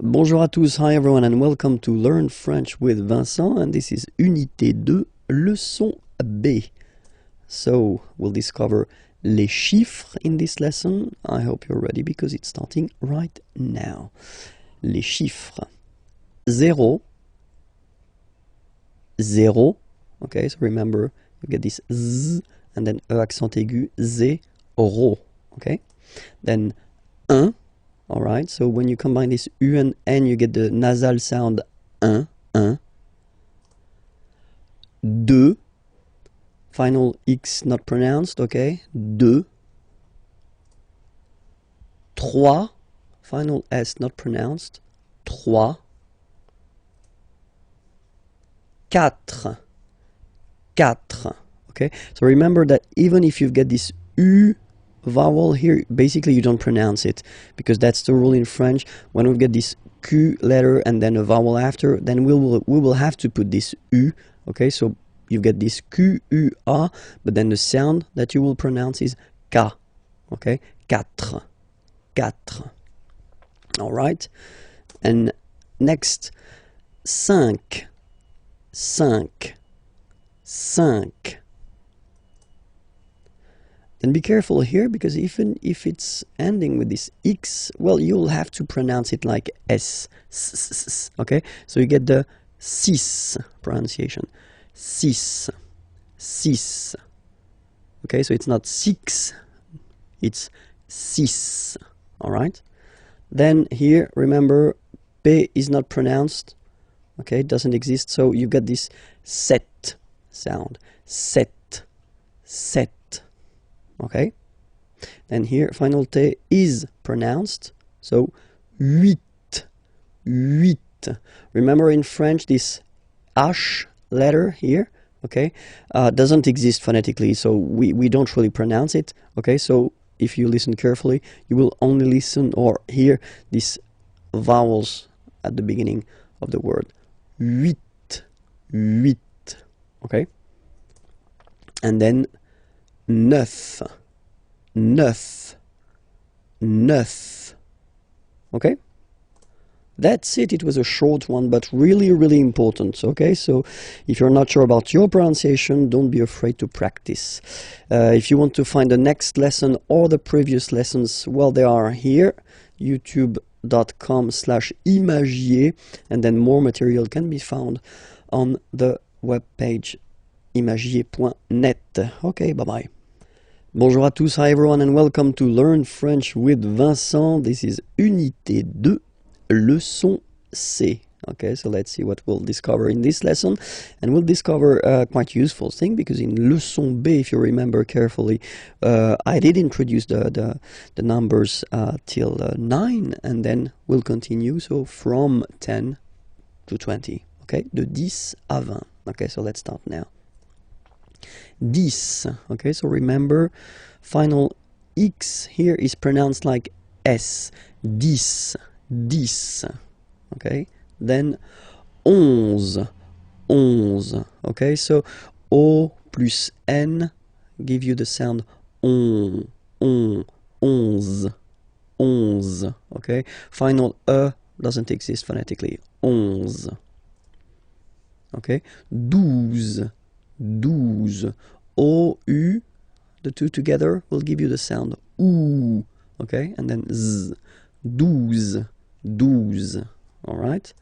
Bonjour à tous, hi everyone and welcome to Learn French with Vincent, and this is Unité 2, leçon B. So, we'll discover les chiffres in this lesson. I hope you're ready because it's starting right now. Les chiffres. 0, 0, okay, so remember you get this Z and then E accent aigu, zéro, okay? Then 1. Alright, so when you combine this U and N, you get the nasal sound 1, 1. 2, final X not pronounced, okay? 2. 3, final S not pronounced, 3. 4, 4, okay? So remember that even if you get this U vowel here, basically you don't pronounce it, because that's the rule in French. When we get this Q letter and then a vowel after, then we will have to put this U, okay? So you get this Q, U, A, but then the sound that you will pronounce is K, okay? 4, 4. All right? And next, 5, 5, 5. And be careful here, because even if it's ending with this X, well, you'll have to pronounce it like S, okay? So you get the 6 pronunciation. 6, 6. Okay, so it's not 6, it's 6, all right? Then here, remember, P is not pronounced, okay? It doesn't exist, so you get this set sound. Set, set. Okay, then here final T is pronounced, so 8, 8. Remember in French this H letter here, okay, doesn't exist phonetically, so we don't really pronounce it, okay? So if you listen carefully, you will only listen or hear these vowels at the beginning of the word. 8, 8, okay? And then 9, 9, 9. Okay? That's it. It was a short one, but really, really important. Okay? So if you're not sure about your pronunciation, don't be afraid to practice. If you want to find the next lesson or the previous lessons, well, they are here. youtube.com/imagier, and then more material can be found on the webpage imagier.net. Okay, bye-bye. Bonjour à tous, hi everyone and welcome to Learn French with Vincent. This is Unité 2, leçon C. Okay, so let's see what we'll discover in this lesson. And we'll discover a quite useful thing, because in leçon B, if you remember carefully, I did introduce the numbers till 9, and then we'll continue, so from 10 to 20. Okay, de 10 à 20. Okay, so let's start now. 10, okay, so remember, final X here is pronounced like S, 10, 10, okay, then 11, 11, okay, so O plus N give you the sound on, 11, 11, okay, final E doesn't exist phonetically, 11, okay, 12, 12. O, U, the two together will give you the sound OO, okay? And then Z, 12, 12, all right?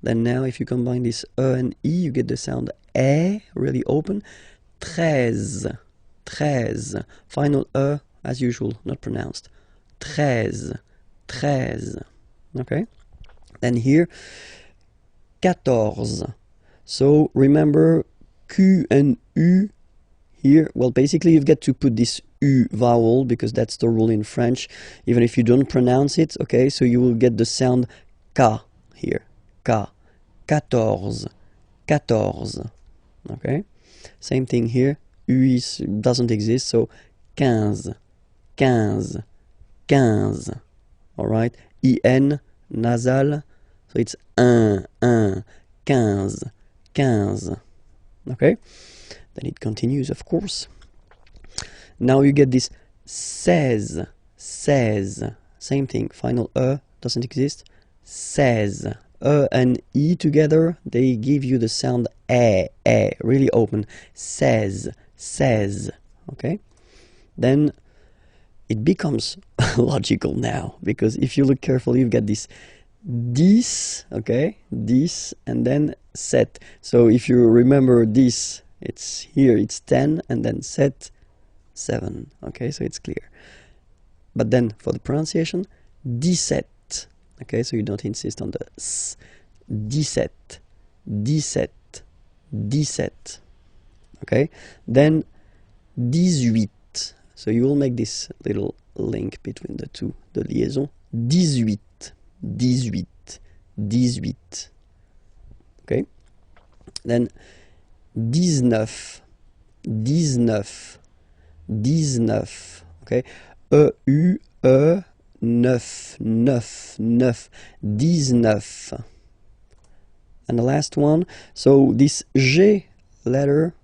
Then now if you combine this E and E, you get the sound E, really open, 13, 13. Final E, as usual, not pronounced, 13, 13, okay? Then here, 14. So remember, Q and U here, well, basically you've got to put this U vowel, because that's the rule in French, even if you don't pronounce it, okay? So you will get the sound K here, K, 14, 14, okay? Same thing here, U doesn't exist, so 15, 15, 15, all right? IN, nasal, so it's 1, 1, 15, 15. Okay, then it continues, of course. Now you get this 16, 16. Same thing, final E doesn't exist. 16. And E together, they give you the sound really open. 16, 16, okay? Then it becomes logical now, because if you look carefully, you get this 10, okay? 10, and then 7. So if you remember this, it's here, it's 10, and then 7, 7, okay? So it's clear. But then for the pronunciation, 17. Okay, so you don't insist on the s. 17, 17, 17. Okay, then 18. So you will make this little link between the two, the liaison. 18, 18, 18. Okay, then 19, 19, 19. Okay, E-U-E. 9, 9, 9, 19. And the last one, so this G letter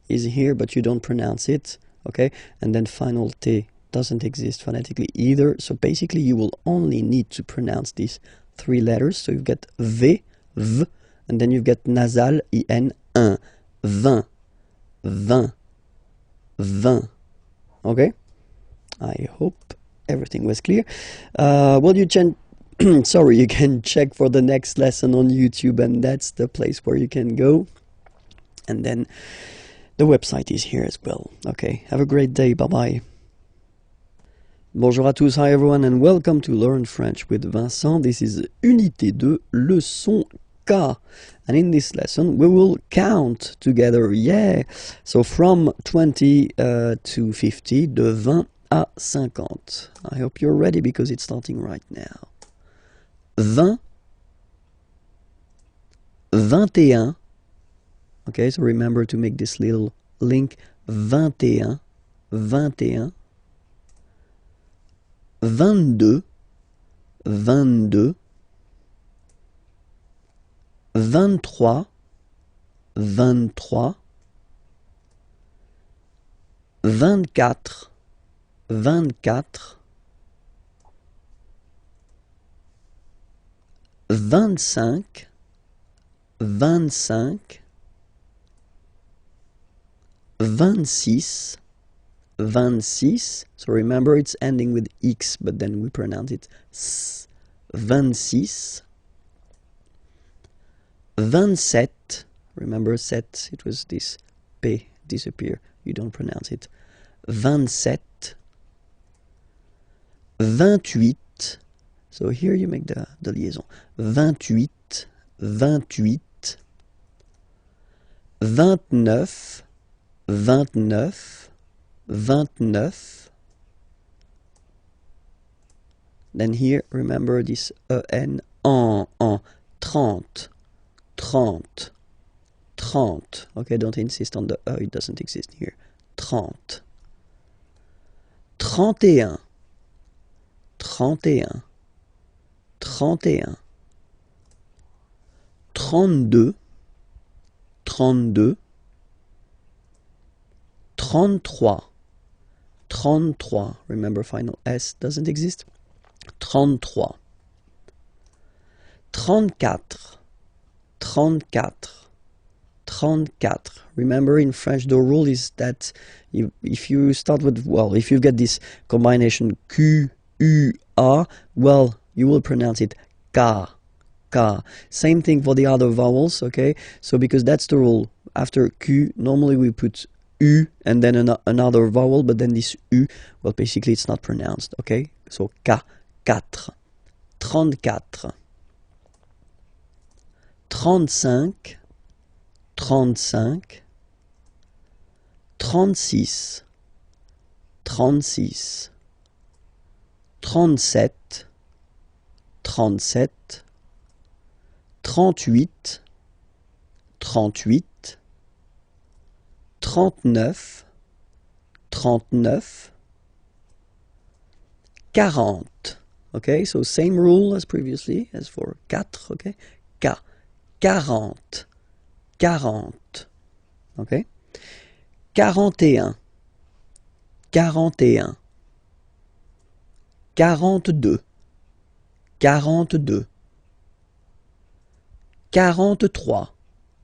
is here, but you don't pronounce it, okay? And then final T doesn't exist phonetically either, so basically you will only need to pronounce these 3 letters. So you get V, V, and then you get nasal, I-N, 1, 20, 20, 20, okay? I hope everything was clear. Well, you can sorry, you can check for the next lesson on YouTube, and that's the place where you can go. And then the website is here as well. Okay, have a great day. Bye bye. Bonjour à tous, hi everyone, and welcome to Learn French with Vincent. This is Unité 2, leçon K. And in this lesson, we will count together, yeah. So from 20 to 50, de 20 à 50. I hope you're ready because it's starting right now. 20, 21. Okay, so remember to make this little link. 21, 21. 22, 22. 23, 23. 24, 24, 25, 25, 26, 26. So remember it's ending with X, but then we pronounce it S. 26, 27. Remember set, it was this P disappear. You don't pronounce it. 27. 28. So here you make the liaison. 28, 28. 29, 29, 29. Then here, remember this en, 30, 30, 30. Okay, don't insist on the it doesn't exist here. 30. 31, 31, 31. 32, 32. 33, 33. Remember final S doesn't exist. 33. 34, 34. 34. Remember in French the rule is that if you start with, well, if you get this combination Q, U, A, well, you will pronounce it K, K. Same thing for the other vowels, okay? So because that's the rule, after Q, normally we put U and then another vowel, but then this U, well, basically it's not pronounced, okay? So K, 4, 34, 35, 35, 36, 36, 37, 37, 38, 38, 39, 39, 40. Okay, so same rule as previously, as for 4, okay? K, 40, 40. Okay? 41, 41, 42, 42, 43, 43, 44, 44, 45, 45, 46, 46,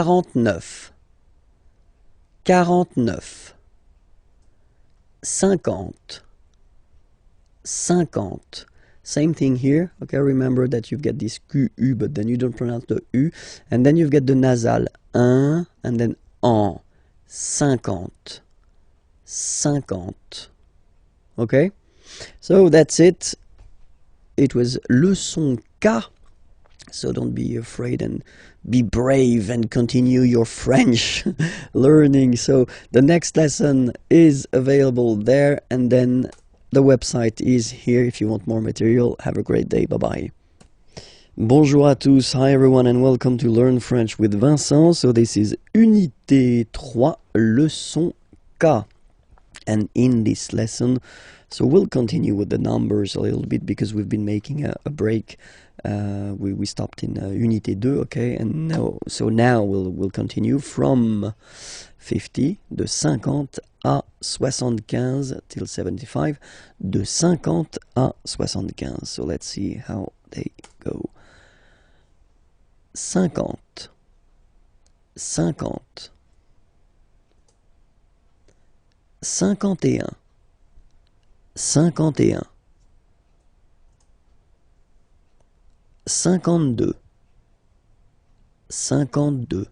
47, 47, 48, 48, 49, 49, 50, 50. Same thing here, okay? Remember that you've got this QU, but then you don't pronounce the U. And then you've got the nasal, un, and then en. 50, 50. Okay? So that's it. It was leçon K. So don't be afraid and be brave and continue your French learning. So the next lesson is available there, and then the website is here if you want more material. Have a great day. Bye-bye. Bonjour à tous. Hi everyone and welcome to Learn French with Vincent. So this is Unité 3, leçon K. And in this lesson, so we'll continue with the numbers a little bit because we've been making a break. We stopped in Unité 2, okay? And now we'll continue from 50, de 50 à 75 till 75, de 50 à 75. So let's see how they go. 50, 50, 51, 51, 52, 52, 53,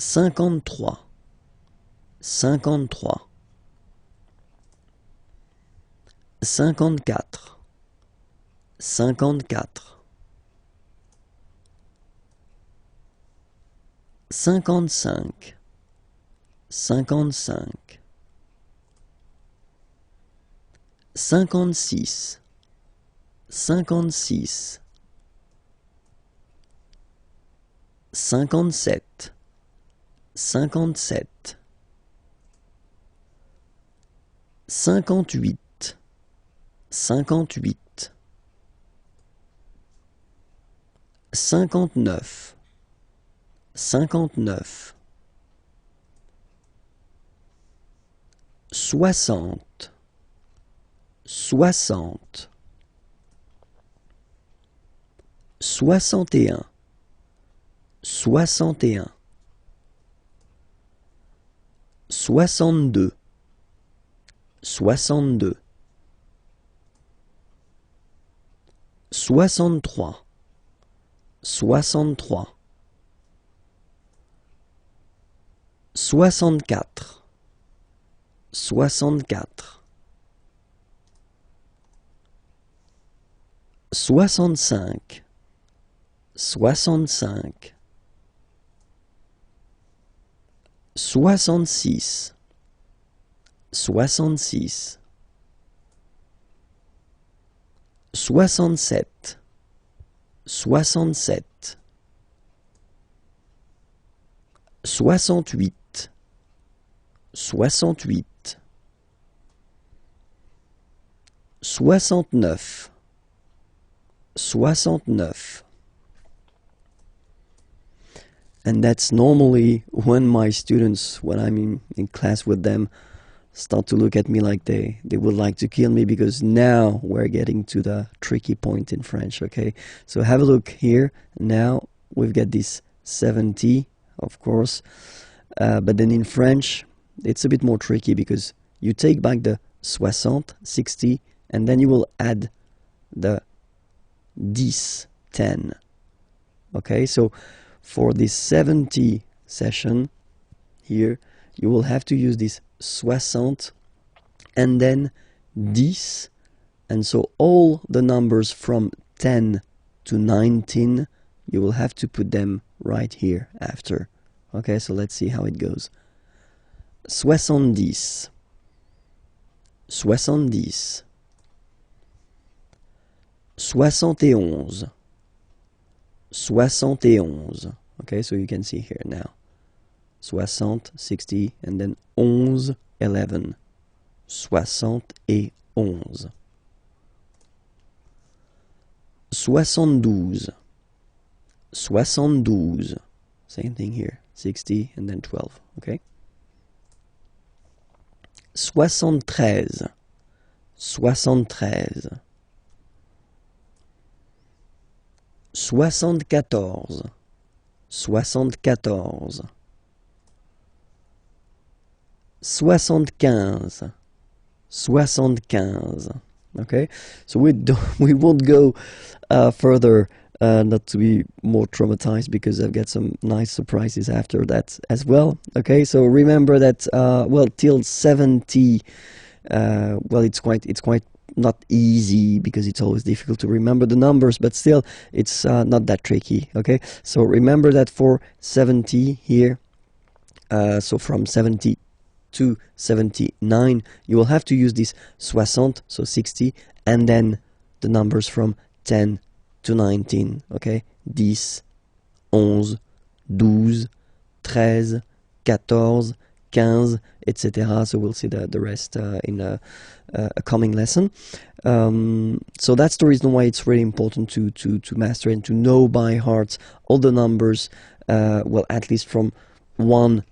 53, 54, 54, 55, 55, 56, 56, 57, 57, 58, 58, 59, 59, 60, 60, 61, 61, 62, 62, 63, 63, 64, 64, 65, 65, 66, 66, 67, 67, 68, 68, 69, 69. And that's normally when my students, when I'm in class with them, start to look at me like they would like to kill me, because now we're getting to the tricky point in French, okay? So have a look here. Now we've got this 70, of course. But then in French, it's a bit more tricky because you take back the 60, and then you will add the 10. Okay, so for this 70 session here, you will have to use this 60 and then 10. And so all the numbers from 10 to 19, you will have to put them right here after. Okay, so let's see how it goes. 70, 70, 71, 71. Okay, so you can see here now. 60, 60, and then 11, 11. 71. 72. 72. Same thing here. 60 and then 12. Okay. 73. 73. 74. 74. 75. 75. Okay, so we won't go further, not to be more traumatized, because I've got some nice surprises after that as well. Okay, so remember that well, till 70, well, it's quite not easy, because it's always difficult to remember the numbers, but still it's not that tricky. Okay, so remember that for 70 here, so from 70 to 79, you will have to use this 60, so 60, and then the numbers from 10 to 19. Okay, 10, 11, 12, 13, 14, 15, etc. So we'll see the rest in a coming lesson. So that's the reason why it's really important to master and to know by heart all the numbers, well, at least from 1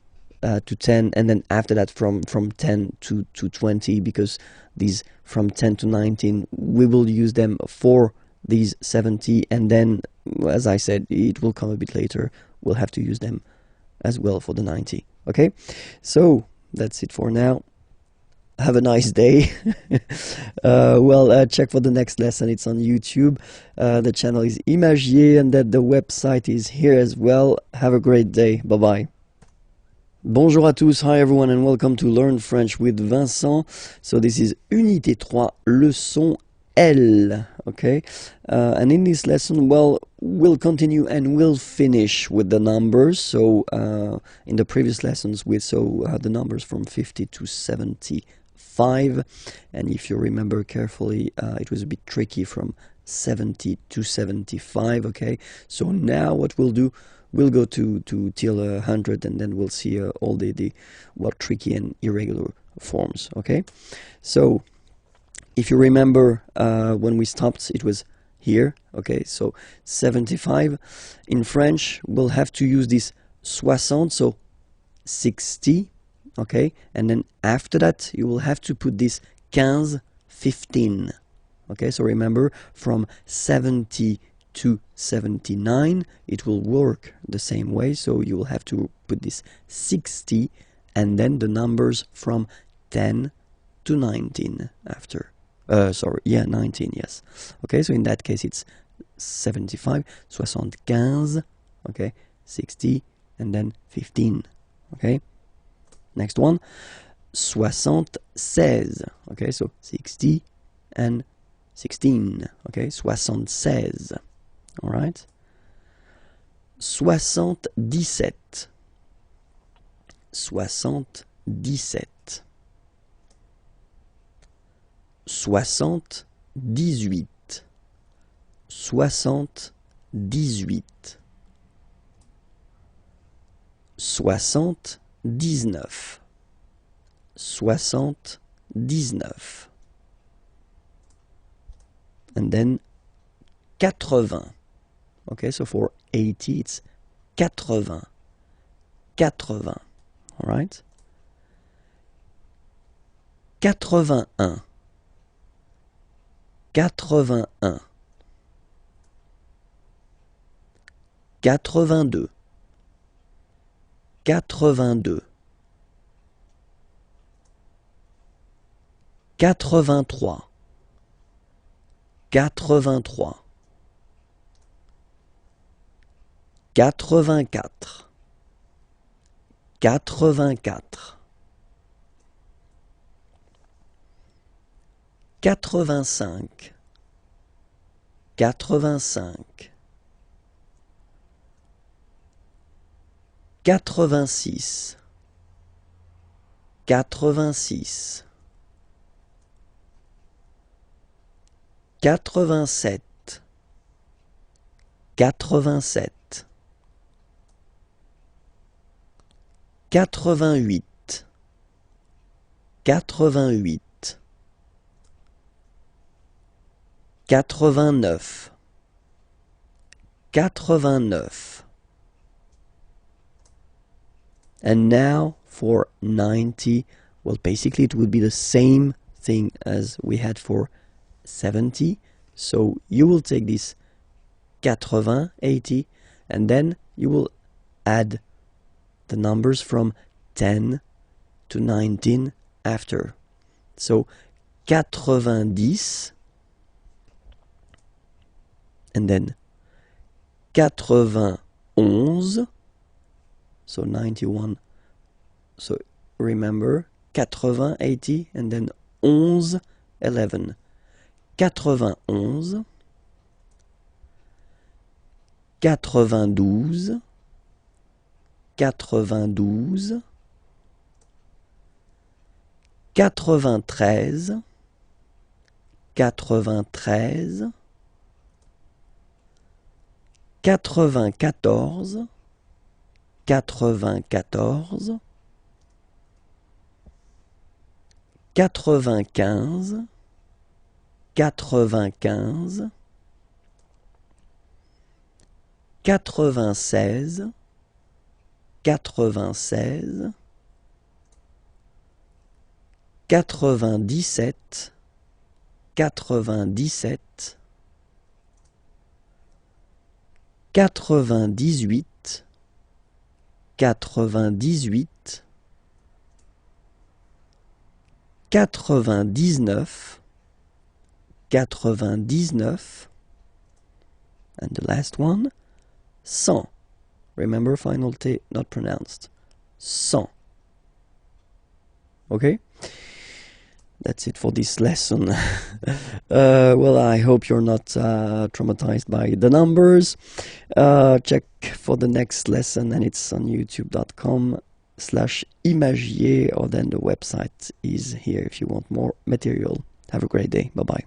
to 10, and then after that from 10 to 20, because these from 10 to 19, we will use them for these 70, and then, as I said, it will come a bit later, we'll have to use them as well for the 90. Okay, so that's it for now. Have a nice day. Well, check for the next lesson. It's on YouTube. The channel is IMAGIERS, and that the website is here as well. Have a great day. Bye bye. Bonjour à tous, hi everyone, and welcome to Learn French with Vincent. So this is Unité 3, leçon L, okay? And in this lesson, well, we'll continue and we'll finish with the numbers. So in the previous lessons, we saw the numbers from 50 to 75. And if you remember carefully, it was a bit tricky from 70 to 75, okay? So now what we'll do, we'll go to till 100, and then we'll see all the well, tricky and irregular forms, okay? So if you remember, when we stopped, it was here, okay? So 75. In French, we'll have to use this 60, so 60, okay? And then after that, you will have to put this 15. Okay, so remember, from 70 to 79, it will work the same way. So you will have to put this 60 and then the numbers from 10 to 19 after. 19, yes. Okay, so in that case it's 75, 75, okay, 60, and then 15. Okay, next one, 76. Okay, so 60 and 16. Okay, 76. All right. 77. 77. 78. 78. 79. 79. And then 80. Okay, so for 80 it's 80. 80. All right. 81. 81. 82. 82. 83. 83. 84. 84. 85. 85. 86. 86. 87. 87, 88, 88, 89, 89. And now for 90, well, basically it would be the same thing as we had for 70. So you will take this 80, 80, and then you will add the numbers from 10 to 19 after. So 90, and then 91, so 91. So remember, 80, 80, and then 11, 11. 91, 92, 92, 93, 93, 94, 94, 95, 95, 96, 96, 97, 97, 98, 98, 99, 99, and the last one, 100. Remember, final T not pronounced. 100. Okay? That's it for this lesson. Well, I hope you're not traumatized by the numbers. Check for the next lesson, and it's on youtube.com/IMAGIERS, or then the website is here if you want more material. Have a great day. Bye-bye.